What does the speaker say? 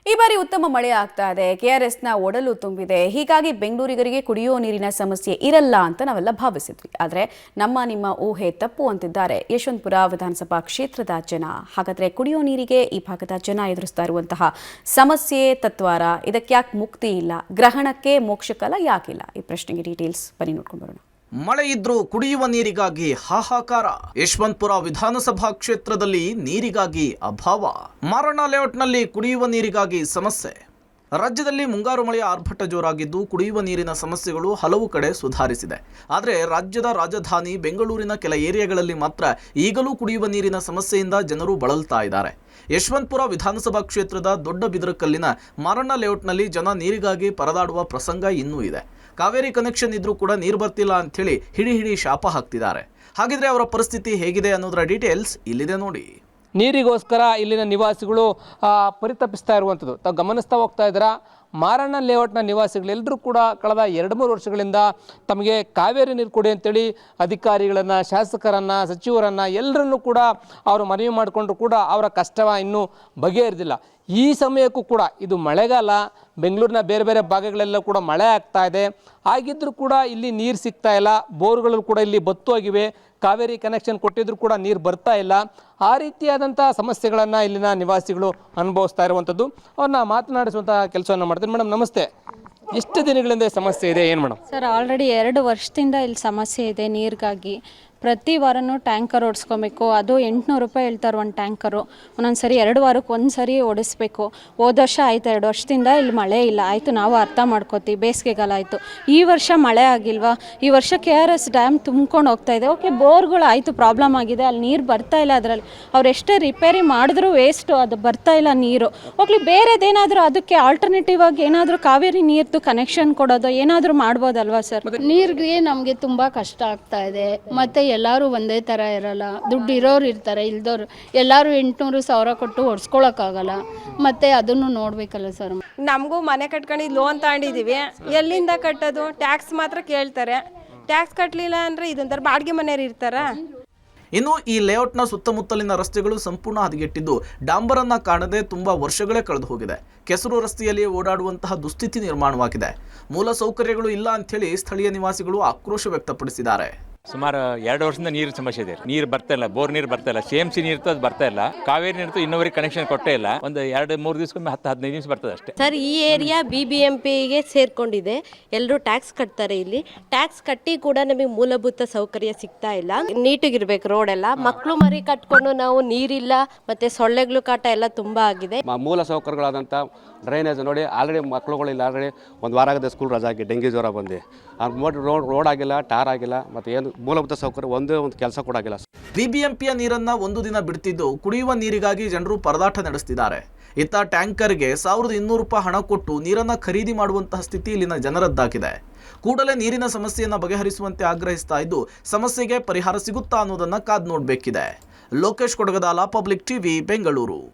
ಈ ಬಾರಿ ಉತ್ತಮ ಮಳೆ ಆಗ್ತಾ ಇದೆ. ಕೆಆರ್ಎಸ್ನ ಒಡಲು ತುಂಬಿದೆ. ಹೀಗಾಗಿ ಬೆಂಗಳೂರಿಗರಿಗೆ ಕುಡಿಯುವ ನೀರಿನ ಸಮಸ್ಯೆ ಇರಲ್ಲ ಅಂತ ನಾವೆಲ್ಲ ಭಾವಿಸಿದ್ವಿ. ಆದರೆ ನಿಮ್ಮ ಊಹೆ ತಪ್ಪು ಅಂತಿದ್ದಾರೆ ಯಶವಂತಪುರ ವಿಧಾನಸಭಾ ಕ್ಷೇತ್ರದ ಜನ. ಹಾಗಾದ್ರೆ ಕುಡಿಯುವ ನೀರಿಗೆ ಈ ಭಾಗದ ಜನ ಎದುರಿಸ್ತಾ ಇರುವಂತಹ ಸಮಸ್ಯೆ ತತ್ವಾರ, ಇದಕ್ಕೆ ಯಾಕೆ ಮುಕ್ತಿ ಇಲ್ಲ, ಗ್ರಹಣಕ್ಕೆ ಮೋಕ್ಷಕಾಲ ಯಾಕಿಲ್ಲ, ಈ ಪ್ರಶ್ನೆಗೆ ಡೀಟೇಲ್ಸ್ ಬನ್ನಿ ನೋಡ್ಕೊಂಡು ಬರೋಣ. ಮಳೆ ಇದ್ರೂ ಕುಡಿಯುವ ನೀರಿಗಾಗಿ ಹಾಹಾಕಾರ. ಯಶವಂತಪುರ ವಿಧಾನಸಭಾ ಕ್ಷೇತ್ರದಲ್ಲಿ ನೀರಿಗಾಗಿ ಅಭಾವ. ಮಾರಣ್ಣ ಲೇಔಟ್ನಲ್ಲಿ ಕುಡಿಯುವ ನೀರಿಗಾಗಿ ಸಮಸ್ಯೆ. ರಾಜ್ಯದಲ್ಲಿ ಮುಂಗಾರು ಮಳೆಯ ಆರ್ಭಟ ಜೋರಾಗಿದ್ದು ಕುಡಿಯುವ ನೀರಿನ ಸಮಸ್ಯೆಗಳು ಹಲವು ಕಡೆ ಸುಧಾರಿಸಿದೆ. ಆದರೆ ರಾಜ್ಯದ ರಾಜಧಾನಿ ಬೆಂಗಳೂರಿನ ಕೆಲ ಏರಿಯಾಗಳಲ್ಲಿ ಮಾತ್ರ ಈಗಲೂ ಕುಡಿಯುವ ನೀರಿನ ಸಮಸ್ಯೆಯಿಂದ ಜನರು ಬಳಲ್ತಾ ಇದ್ದಾರೆ. ಯಶವಂತಪುರ ವಿಧಾನಸಭಾ ಕ್ಷೇತ್ರದ ದೊಡ್ಡ ಬಿದರಕಲ್ಲಿನ ಮಾರಣ್ಣ ಲೇಔಟ್ನಲ್ಲಿ ಜನ ನೀರಿಗಾಗಿ ಪರದಾಡುವ ಪ್ರಸಂಗ ಇನ್ನೂ ಇದೆ. ಕಾವೇರಿ ಕನೆಕ್ಷನ್ ಇದ್ರೂ ಕೂಡ ನೀರು ಬರ್ತಿಲ್ಲ ಅಂಥೇಳಿ ಹಿಡಿ ಶಾಪ ಹಾಕ್ತಿದ್ದಾರೆ. ಹಾಗಿದ್ರೆ ಅವರ ಪರಿಸ್ಥಿತಿ ಹೇಗಿದೆ ಅನ್ನೋದರ ಡೀಟೇಲ್ಸ್ ಇಲ್ಲಿದೆ ನೋಡಿ. ನೀರಿಗೋಸ್ಕರ ಇಲ್ಲಿನ ನಿವಾಸಿಗಳು ಪರಿತಪಿಸ್ತಾ ಇರುವಂಥದ್ದು ತಾವು ಗಮನಿಸ್ತಾ ಹೋಗ್ತಾ ಇದ್ದೀರಾ. ಮಾರಣ್ಣ ಲೇಔಟ್ನ ನಿವಾಸಿಗಳೆಲ್ಲರೂ ಕೂಡ ಕಳೆದ 2-3 ವರ್ಷಗಳಿಂದ ತಮಗೆ ಕಾವೇರಿ ನೀರು ಕೊಡಿ ಅಂತೇಳಿ ಅಧಿಕಾರಿಗಳನ್ನು, ಶಾಸಕರನ್ನು, ಸಚಿವರನ್ನು ಎಲ್ಲರನ್ನೂ ಕೂಡ ಅವರು ಮನವಿ ಮಾಡಿಕೊಂಡ್ರು ಕೂಡ ಅವರ ಕಷ್ಟ ಇನ್ನೂ ಬಗೆಹರಿದಿಲ್ಲ. ಈ ಸಮಯಕ್ಕೂ ಕೂಡ ಇದು ಮಳೆಗಾಲ, ಬೆಂಗಳೂರಿನ ಬೇರೆ ಬೇರೆ ಭಾಗಗಳೆಲ್ಲ ಕೂಡ ಮಳೆ ಆಗ್ತಾ ಇದೆ. ಹಾಗಿದ್ರೂ ಕೂಡ ಇಲ್ಲಿ ನೀರು ಸಿಗ್ತಾ ಇಲ್ಲ. ಬೋರ್ಗಳು ಕೂಡ ಇಲ್ಲಿ ಬತ್ತು ಹೋಗಿವೆ. ಕಾವೇರಿ ಕನೆಕ್ಷನ್ ಕೊಟ್ಟಿದ್ರು ಕೂಡ ನೀರು ಬರ್ತಾ ಇಲ್ಲ. ಆ ರೀತಿಯಾದಂಥ ಸಮಸ್ಯೆಗಳನ್ನು ಇಲ್ಲಿನ ನಿವಾಸಿಗಳು ಅನುಭವಿಸ್ತಾ ಇರುವಂಥದ್ದು. ಅವ್ರನ್ನ ಮಾತನಾಡಿಸುವಂಥ ಕೆಲಸವನ್ನು ಮಾಡ್ತೀನಿ. ಮೇಡಮ್ ನಮಸ್ತೆ. ಎಷ್ಟು ದಿನಗಳಿಂದ ಸಮಸ್ಯೆ ಇದೆ, ಏನು ಮೇಡಮ್? ಸರ್, ಆಲ್ರೆಡಿ 2 ವರ್ಷದಿಂದ ಇಲ್ಲಿ ಸಮಸ್ಯೆ ಇದೆ ನೀರಿಗಾಗಿ. ಪ್ರತಿ ವಾರನೂ ಟ್ಯಾಂಕರ್ ಓಡಿಸ್ಕೊಬೇಕು. ಅದು 800 ರೂಪಾಯಿ ಹೇಳ್ತಾರೆ ಒಂದು ಟ್ಯಾಂಕರು. ಒಂದೊಂದು ಸರಿ 2 ವಾರಕ್ಕೆ ಒಂದು ಸರಿ ಓಡಿಸ್ಬೇಕು. ಹೋದ ವರ್ಷ ಆಯಿತು, 2 ವರ್ಷದಿಂದ ಇಲ್ಲಿ ಮಳೆ ಇಲ್ಲ. ಆಯಿತು, ನಾವು ಅರ್ಥ ಮಾಡ್ಕೋತೀವಿ, ಬೇಸಿಗೆಗಾಲ ಆಯಿತು. ಈ ವರ್ಷ ಮಳೆ ಆಗಿಲ್ವಾ? ಈ ವರ್ಷ KRS ಡ್ಯಾಮ್ ತುಂಬ್ಕೊಂಡು ಹೋಗ್ತಾ ಇದೆ. ಓಕೆ, ಬೋರ್ಗಳು ಆಯಿತು, ಪ್ರಾಬ್ಲಮ್ ಆಗಿದೆ, ಅಲ್ಲಿ ನೀರು ಬರ್ತಾ ಇಲ್ಲ. ಅದರಲ್ಲಿ ಅವ್ರು ಎಷ್ಟೇ ರಿಪೇರಿ ಮಾಡಿದ್ರೂ ವೇಸ್ಟು, ಅದು ಬರ್ತಾ ಇಲ್ಲ ನೀರು. ಹೋಗ್ಲಿ, ಬೇರೆದೇನಾದರೂ ಅದಕ್ಕೆ ಆಲ್ಟರ್ನೇಟಿವ್ ಆಗಿ ಏನಾದರೂ ಕಾವೇರಿ ನೀರ್ದು ಕನೆಕ್ಷನ್ ಕೊಡೋದು ಏನಾದರೂ ಮಾಡ್ಬೋದಲ್ವಾ ಸರ್? ನೀರಿಗೆ ನಮಗೆ ತುಂಬ ಕಷ್ಟ ಆಗ್ತಾ ಇದೆ. ಮತ್ತು ಎಲ್ಲರೂ ಒಂದೇ ಥರ ಇರಲ್ಲ. ದುಡ್ಡು ಇರೋರು ಇರ್ತಾರೆ, ಇಲ್ದೋರು ಎಲ್ಲರೂ 800,000 ಕೊಟ್ಟು ಹೊಡ್ಸ್ಕೊಳಕ್ಕಾಗಲ್ಲ. ಮತ್ತು ಅದನ್ನು ನೋಡಬೇಕಲ್ಲ ಸರ್. ನಮಗೂ ಮನೆ ಕಟ್ಕೊಂಡು ಲೋನ್ ತಗೊಂಡಿದ್ದೀವಿ. ಎಲ್ಲಿಂದ ಕಟ್ಟೋದು? ಟ್ಯಾಕ್ಸ್ ಮಾತ್ರ ಕೇಳ್ತಾರೆ. ಟ್ಯಾಕ್ಸ್ ಕಟ್ಟಲಿಲ್ಲ ಅಂದರೆ ಇದೊಂಥರ ಬಾಡಿಗೆ ಮನೆಯವ್ರು ಇರ್ತಾರ. ಇನ್ನು ಈ ಲೇಔಟ್ನ ಸುತ್ತಮುತ್ತಲಿನ ರಸ್ತೆಗಳು ಸಂಪೂರ್ಣ ಹದಗೆಟ್ಟಿದ್ದು ಡಾಂಬರನ್ನ ಕಾಣದೆ ತುಂಬಾ ವರ್ಷಗಳೇ ಕಳೆದು ಹೋಗಿದೆ. ಕೆಸರು ರಸ್ತೆಯಲ್ಲಿ ಓಡಾಡುವಂತಹ ದುಸ್ಥಿತಿ ನಿರ್ಮಾಣವಾಗಿದೆ. ಮೂಲ ಸೌಕರ್ಯಗಳು ಇಲ್ಲ ಅಂಥೇಳಿ ಸ್ಥಳೀಯ ನಿವಾಸಿಗಳು ಆಕ್ರೋಶ ವ್ಯಕ್ತಪಡಿಸಿದ್ದಾರೆ. ಸುಮಾರು 2 ವರ್ಷದಿಂದ ನೀರಿನ ಸಮಸ್ಯೆ ಇದೆ. ನೀರು ಬರ್ತಾ ಇಲ್ಲ, ಬೋರ್ ನೀರು ಬರ್ತಾ ಇಲ್ಲ, CMC ನೀರು ಅದು ಬರ್ತಾ ಇಲ್ಲ, ಕಾವೇರಿ ನೀರು ಇನ್ನೊವರಿಗೆ ಕನೆಕ್ಷನ್ ಕೊಟ್ಟೇ ಇಲ್ಲ. ಒಂದು 2-3 ದಿವಸಕ್ಕೊಮ್ಮೆ 10-15 ದಿವಸ ಬರ್ತದೆ ಅಷ್ಟೇ. ಸರ್, ಈ ಏರಿಯಾ BBMPಗೆ ಸೇರ್ಕೊಂಡಿದೆ. ಎಲ್ಲರೂ ಟ್ಯಾಕ್ಸ್ ಕಟ್ತಾರೆ. ಇಲ್ಲಿ ಟ್ಯಾಕ್ಸ್ ಕಟ್ಟಿ ಕೂಡ ನಮಗೆ ಮೂಲಭೂತ ಸೌಕರ್ಯ ಸಿಗ್ತಾ ಇಲ್ಲ. ನೀಟಾಗಿರ್ಬೇಕು ರೋಡ್ ಎಲ್ಲ. ಮಕ್ಕಳು ಮರಿ ಕಟ್ಕೊಂಡು ನಾವು ನೀರಿಲ್ಲ, ಮತ್ತೆ ಸೊಳ್ಳೆಗಳು ಕಾಟ ಎಲ್ಲ ತುಂಬಾ ಆಗಿದೆ. ಮೂಲ ಸೌಕರ್ಯಗಳಾದಂಥ ಡ್ರೈನೇಜ್ ನೋಡಿ, ಆಲ್ರೆಡಿ ಮಕ್ಕಳುಗಳಿಲ್ಲ. ಆಲ್ರೆಡಿ ಒಂದು ವಾರ ಆಗದೆ ಸ್ಕೂಲ್ ರಜೆ ಆಗಿ ಡೆಂಗಿ ಜ್ವರ ಬಂದು ರೋಡ್ ಆಗಿಲ್ಲ, ಟಾರ್ ಆಗಿಲ್ಲ, ಮತ್ತು ಏನು ಮೂಲಭೂತ ಸೌಕರ್ಯ ಒಂದೇ ಒಂದು ಕೆಲಸ ಕೂಡ ಆಗಿಲ್ಲ. BBMPಯ ನೀರನ್ನ ಒಂದು ದಿನ ಬಿಡ್ತಿದ್ದು ಕುಡಿಯುವ ನೀರಿಗಾಗಿ ಜನರು ಪರದಾಟ ನಡೆಸ್ತಿದ್ದಾರೆ. ಇತ್ತ ಟ್ಯಾಂಕರ್ಗೆ 1200 ರೂಪಾಯಿ ಹಣ ಕೊಟ್ಟು ನೀರನ್ನ ಖರೀದಿ ಮಾಡುವಂತಹ ಸ್ಥಿತಿ ಇಲ್ಲಿನ ಜನರದ್ದಾಗಿದೆ. ಕೂಡಲೇ ನೀರಿನ ಸಮಸ್ಯೆಯನ್ನು ಬಗೆಹರಿಸುವಂತೆ ಆಗ್ರಹಿಸ್ತಾ ಇದ್ದು ಸಮಸ್ಯೆಗೆ ಪರಿಹಾರ ಸಿಗುತ್ತಾ ಅನ್ನೋದನ್ನ ಕಾದು ನೋಡಬೇಕಿದೆ. Lokesh Kodagadala, public TV, Bengaluru.